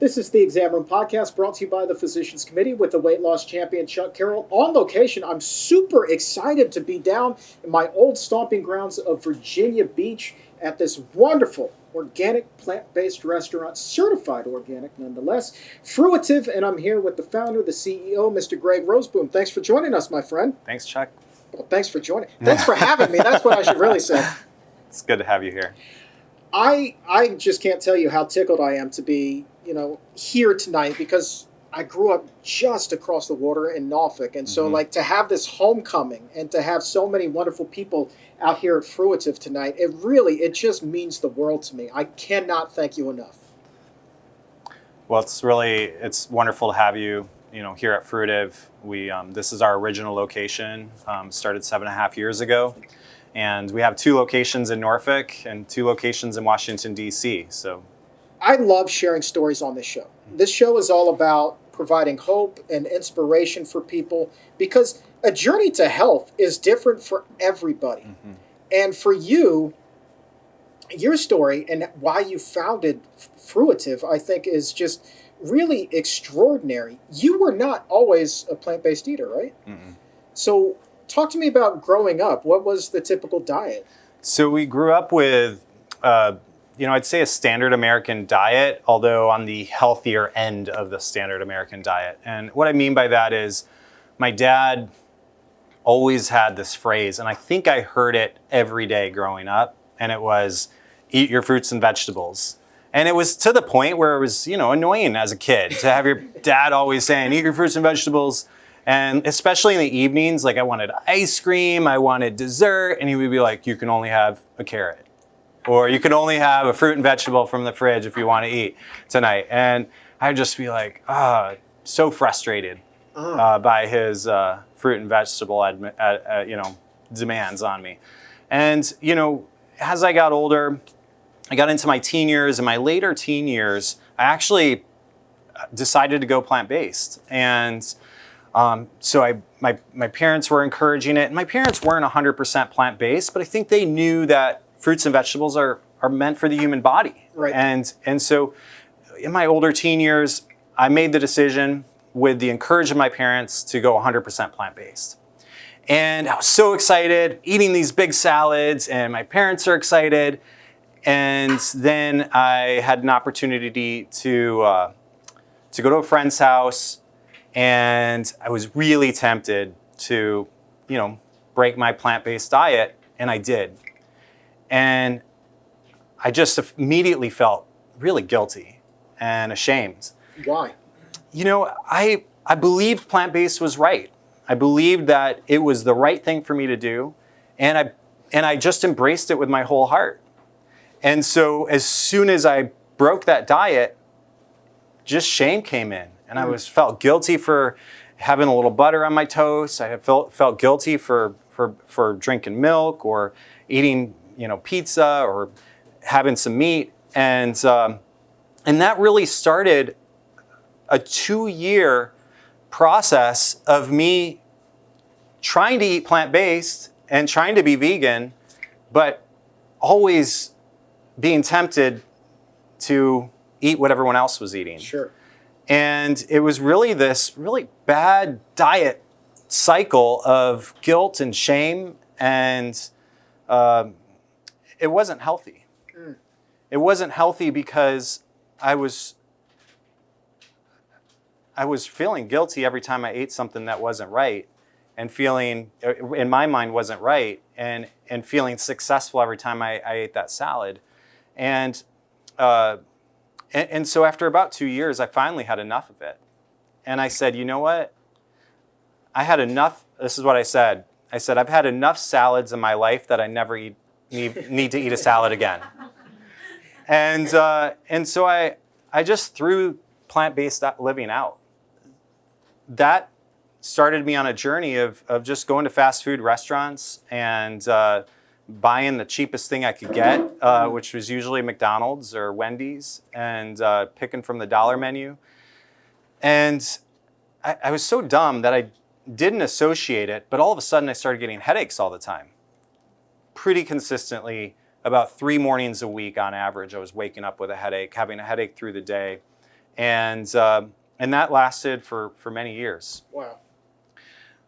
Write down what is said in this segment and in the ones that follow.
This is the Exam Room Podcast brought to you by the Physicians Committee with the weight loss champion Chuck Carroll on location. I'm super excited to be down in my old stomping grounds of Virginia Beach at this wonderful organic plant-based restaurant, certified organic nonetheless, Fruitive, and I'm here with the founder, the CEO, Mr. Greg Roseboom. Thanks for joining us, my friend. Thanks, Chuck. Well, thanks for joining. Thanks for having me. That's what I should really say. It's good to have you here. I just can't tell you how tickled I am to be, here tonight because I grew up just across the water in Norfolk. And so, to have this homecoming and to have so many wonderful people out here at Fruitive tonight, it just means the world to me. I cannot thank you enough. Well, it's wonderful to have you, here at Fruitive. This is our original location, started 7.5 years ago. And we have 2 locations in Norfolk and 2 locations in Washington, D.C. So I love sharing stories on this show. This show is all about providing hope and inspiration for people because a journey to health is different for everybody. Mm-hmm. And for you, your story and why you founded Fruitive, I think, is just really extraordinary. You were not always a plant-based eater, right? Mm-mm. So talk to me about growing up. What was the typical diet? So we grew up with, I'd say a standard American diet, although on the healthier end of the standard American diet. And what I mean by that is my dad always had this phrase, and I think I heard it every day growing up, and it was, eat your fruits and vegetables. And it was to the point where it was, annoying as a kid to have your dad always saying, eat your fruits and vegetables. And especially in the evenings, I wanted ice cream, I wanted dessert, and he would be like, you can only have a carrot. Or you can only have a fruit and vegetable from the fridge if you want to eat tonight. And I'd just be like, so frustrated by his fruit and vegetable demands on me. And, as I got older, I got into my teen years. In my later teen years, I actually decided to go plant-based. And so my parents were encouraging it. And my parents weren't 100% plant-based, but I think they knew that fruits and vegetables are meant for the human body. Right. And so in my older teen years, I made the decision with the encouragement of my parents to go 100% plant-based. And I was so excited, eating these big salads, and my parents are excited. And then I had an opportunity to go to a friend's house, and I was really tempted to, break my plant-based diet, and I did. And I just immediately felt really guilty and ashamed. Why? I believed plant-based was right. I believed that it was the right thing for me to do, and I just embraced it with my whole heart. And so as soon as I broke that diet, just shame came in, and I felt guilty for having a little butter on my toast. I felt guilty for drinking milk or eating pizza or having some meat. And that really started a 2-year process of me trying to eat plant-based and trying to be vegan, but always being tempted to eat what everyone else was eating. Sure. And it was really this really bad diet cycle of guilt and shame, and it wasn't healthy. It wasn't healthy because I was feeling guilty every time I ate something that wasn't right, and feeling, in my mind, wasn't right, and feeling successful every time I ate that salad. And so after about 2 years, I finally had enough of it. And I said, you know what? I had enough. This is what I said. I said, I've had enough salads in my life that I never need to eat a salad again. And so I just threw plant-based living out. That started me on a journey of just going to fast food restaurants and buying the cheapest thing I could get, which was usually McDonald's or Wendy's, and picking from the dollar menu. And I was so dumb that I didn't associate it, but all of a sudden I started getting headaches all the time. Pretty consistently, about 3 mornings a week on average, I was waking up with a headache, having a headache through the day. And that lasted for many years. Wow.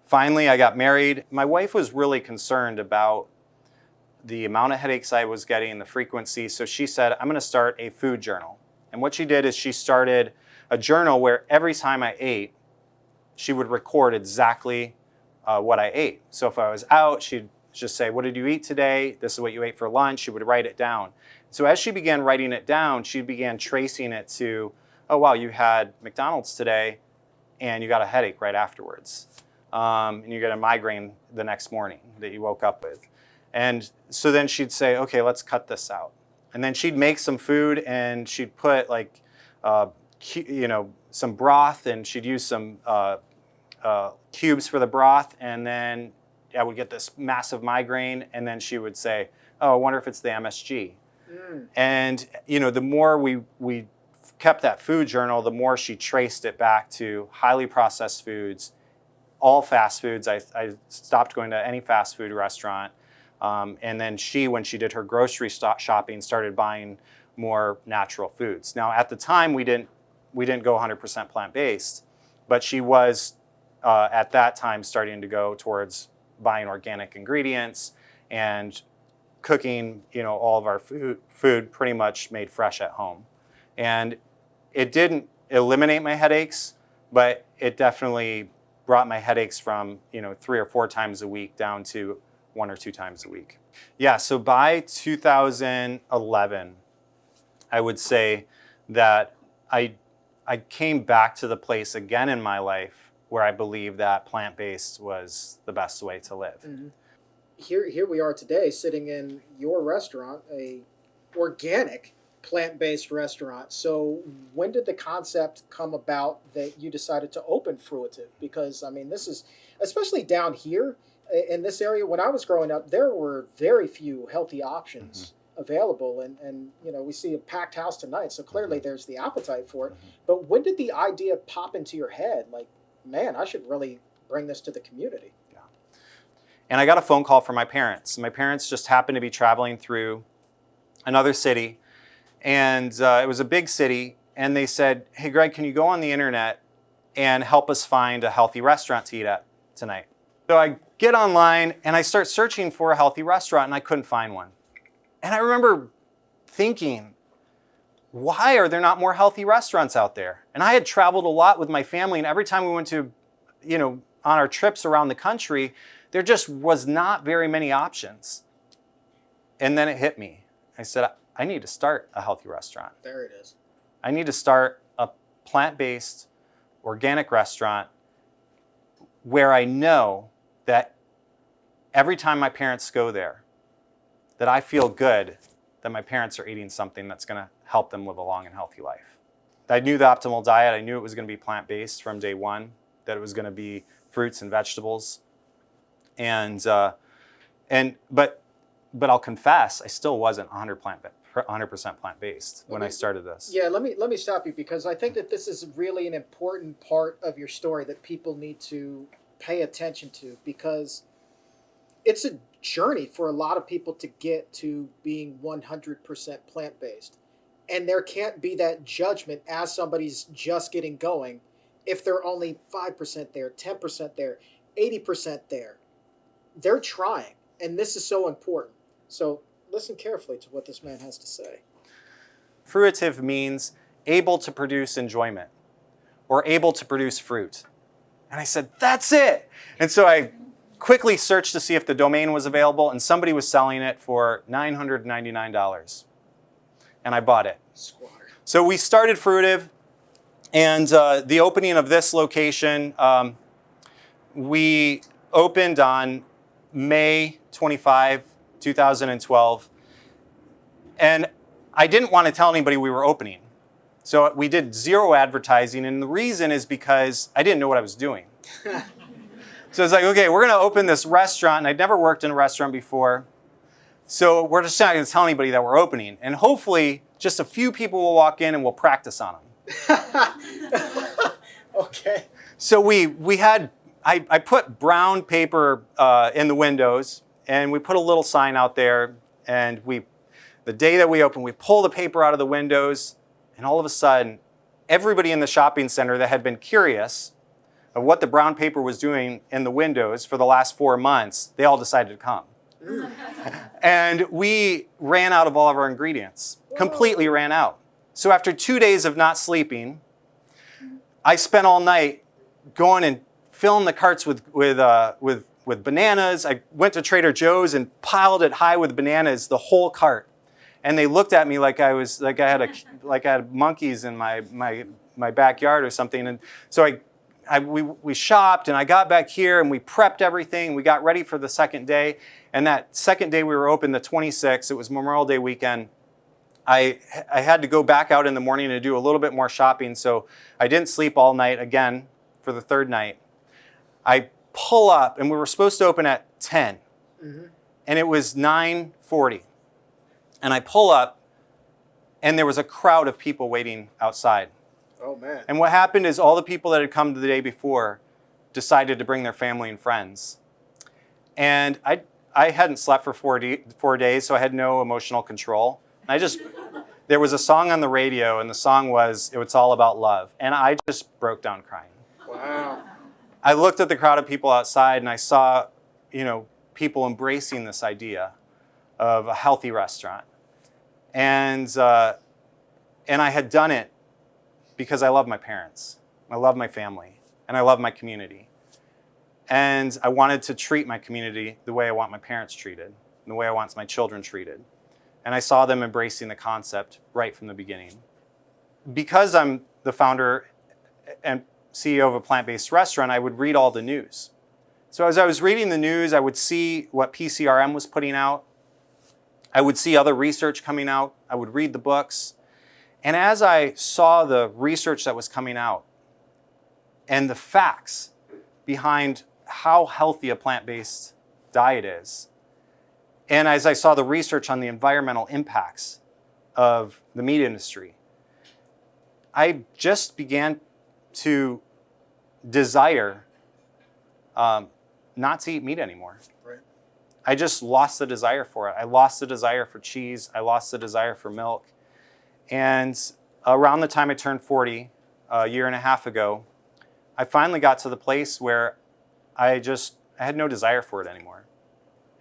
Finally, I got married. My wife was really concerned about the amount of headaches I was getting, the frequency. So she said, I'm going to start a food journal. And what she did is she started a journal where every time I ate, she would record exactly what I ate. So if I was out, she'd just say, what did you eat today? This is what you ate for lunch. She would write it down. So as she began writing it down, she began tracing it to, oh, wow, you had McDonald's today and you got a headache right afterwards. And you get a migraine the next morning that you woke up with. And so then she'd say, okay, let's cut this out. And then she'd make some food and she'd put like, some broth, and she'd use some cubes for the broth. And then I would get this massive migraine. And then she would say, oh, I wonder if it's the MSG. And, the more we kept that food journal, the more she traced it back to highly processed foods, all fast foods. I stopped going to any fast food restaurant. And then when she did her grocery shopping, started buying more natural foods. Now, at the time, we didn't go 100% plant-based, but she was, at that time, starting to go towards buying organic ingredients and cooking, all of our food pretty much made fresh at home. And it didn't eliminate my headaches, but it definitely brought my headaches from 3 or 4 times a week down to 1 or 2 times a week. Yeah, so by 2011, I would say that I came back to the place again in my life where I believed that plant-based was the best way to live. Mm-hmm. Here we are today, sitting in your restaurant, a organic plant-based restaurant. So when did the concept come about that you decided to open Fruitive? Because this is, especially down here in this area, when I was growing up, there were very few healthy options available, and we see a packed house tonight, so clearly there's the appetite for it. But when did the idea pop into your head, like, man, I should really bring this to the community? And I got a phone call from my parents. My parents just happened to be traveling through another city, and it was a big city, and they said, hey, Greg, can you go on the internet and help us find a healthy restaurant to eat at tonight? So I get online, and I start searching for a healthy restaurant, and I couldn't find one. And I remember thinking, why are there not more healthy restaurants out there? And I had traveled a lot with my family, and every time we went to, on our trips around the country, there just was not very many options. And then it hit me. I said, I need to start a healthy restaurant. There it is. I need to start a plant-based, organic restaurant where I know that every time my parents go there, that I feel good that my parents are eating something that's going to help them live a long and healthy life. I knew the optimal diet. I knew it was going to be plant-based from day one, that it was going to be fruits and vegetables. But I'll confess, I still wasn't 100% plant-based when I started this. Yeah, let me stop you, because I think that this is really an important part of your story that people need to pay attention to, because it's a journey for a lot of people to get to being 100% plant-based. And there can't be that judgment as somebody's just getting going if they're only 5% there, 10% there, 80% there. They're trying, and this is so important. So listen carefully to what this man has to say. Fruitive means able to produce enjoyment, or able to produce fruit. And I said, that's it. And so I quickly searched to see if the domain was available, and somebody was selling it for $999. And I bought it. Squatter. So we started Fruitive, and the opening of this location, we opened on May 25, 2012. And I didn't want to tell anybody we were opening. So we did zero advertising, and the reason is because I didn't know what I was doing. So it's like, okay, we're going to open this restaurant, and I'd never worked in a restaurant before. So we're just not going to tell anybody that we're opening. And hopefully, just a few people will walk in and we'll practice on them. Okay. So we had, I put brown paper in the windows, and we put a little sign out there, and the day that we opened, we pull the paper out of the windows, and all of a sudden, everybody in the shopping center that had been curious of what the brown paper was doing in the windows for the last 4 months, they all decided to come. And we ran out of all of our ingredients, completely ran out. So after 2 days of not sleeping, I spent all night going and filling the carts with bananas. I went to Trader Joe's and piled it high with bananas, the whole cart. And they looked at me like I had monkeys in my backyard or something. And so we shopped, and I got back here, and we prepped everything. We got ready for the second day. And that second day we were open, the 26th, it was Memorial Day weekend. I had to go back out in the morning to do a little bit more shopping, so I didn't sleep all night again for the third night. I pull up, and we were supposed to open at 10, and it was 9:40. And I pull up, and there was a crowd of people waiting outside. Oh, man. And what happened is all the people that had come the day before decided to bring their family and friends. And I hadn't slept for 4 days, so I had no emotional control. There was a song on the radio, and the song was, it was all about love. And I just broke down crying. Wow. I looked at the crowd of people outside, and I saw, people embracing this idea of a healthy restaurant. And I had done it because I love my parents, I love my family, and I love my community. And I wanted to treat my community the way I want my parents treated, and the way I want my children treated. And I saw them embracing the concept right from the beginning. Because I'm the founder and CEO of a plant-based restaurant, I would read all the news. So as I was reading the news, I would see what PCRM was putting out. I would see other research coming out. I would read the books. And as I saw the research that was coming out and the facts behind how healthy a plant-based diet is, and as I saw the research on the environmental impacts of the meat industry, I just began to desire not to eat meat anymore. Right. I just lost the desire for it. I lost the desire for cheese. I lost the desire for milk. And around the time I turned 40, a year and a half ago, I finally got to the place where I had no desire for it anymore.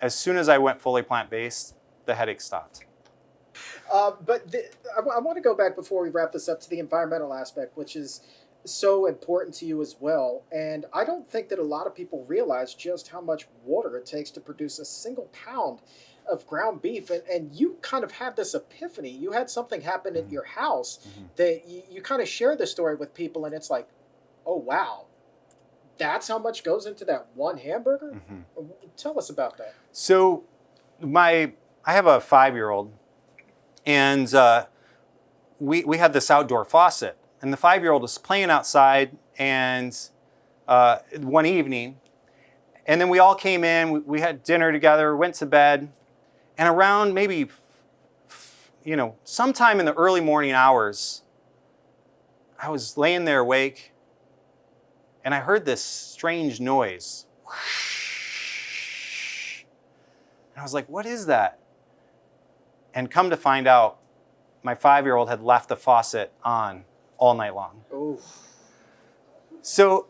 As soon as I went fully plant-based, the headache stopped. I want to go back before we wrap this up to the environmental aspect, which is so important to you as well. And I don't think that a lot of people realize just how much water it takes to produce a single pound of ground beef. And you kind of had this epiphany. You had something happen at your house that you kind of share the story with people, and it's like, oh, wow, that's how much goes into that one hamburger? Tell us about that. So I have a 5-year-old, and we had this outdoor faucet. And the 5-year-old was playing outside and one evening. And then we all came in, we had dinner together, went to bed. And around maybe, sometime in the early morning hours, I was laying there awake, and I heard this strange noise. And I was like, what is that? And come to find out, my 5-year-old had left the faucet on all night long. Oof. So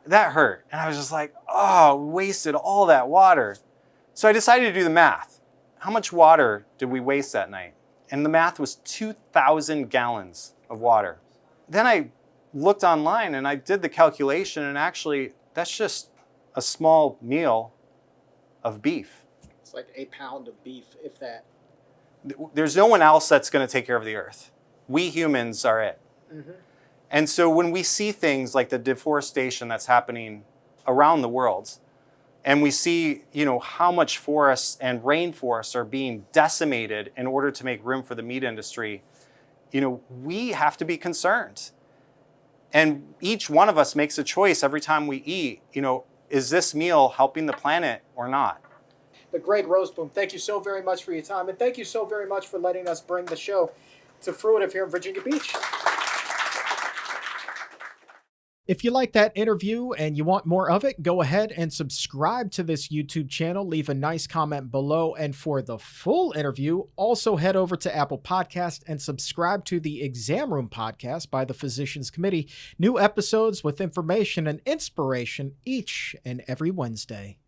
that hurt. And I was just like, oh, we wasted all that water. So I decided to do the math. How much water did we waste that night? And the math was 2,000 gallons of water. Then I looked online and I did the calculation, and actually that's just a small meal of beef. It's like a pound of beef, if that. There's no one else that's going to take care of the earth. We humans are it. And so when we see things like the deforestation that's happening around the world, and we see, how much forests and rainforests are being decimated in order to make room for the meat industry, we have to be concerned. And each one of us makes a choice every time we eat, is this meal helping the planet or not? But Greg Roseboom, thank you so very much for your time, and thank you so very much for letting us bring the show to Fruitive here in Virginia Beach. If you like that interview and you want more of it, go ahead and subscribe to this YouTube channel. Leave a nice comment below. And for the full interview, also head over to Apple Podcast and subscribe to the Exam Room Podcast by the Physicians Committee. New episodes with information and inspiration each and every Wednesday.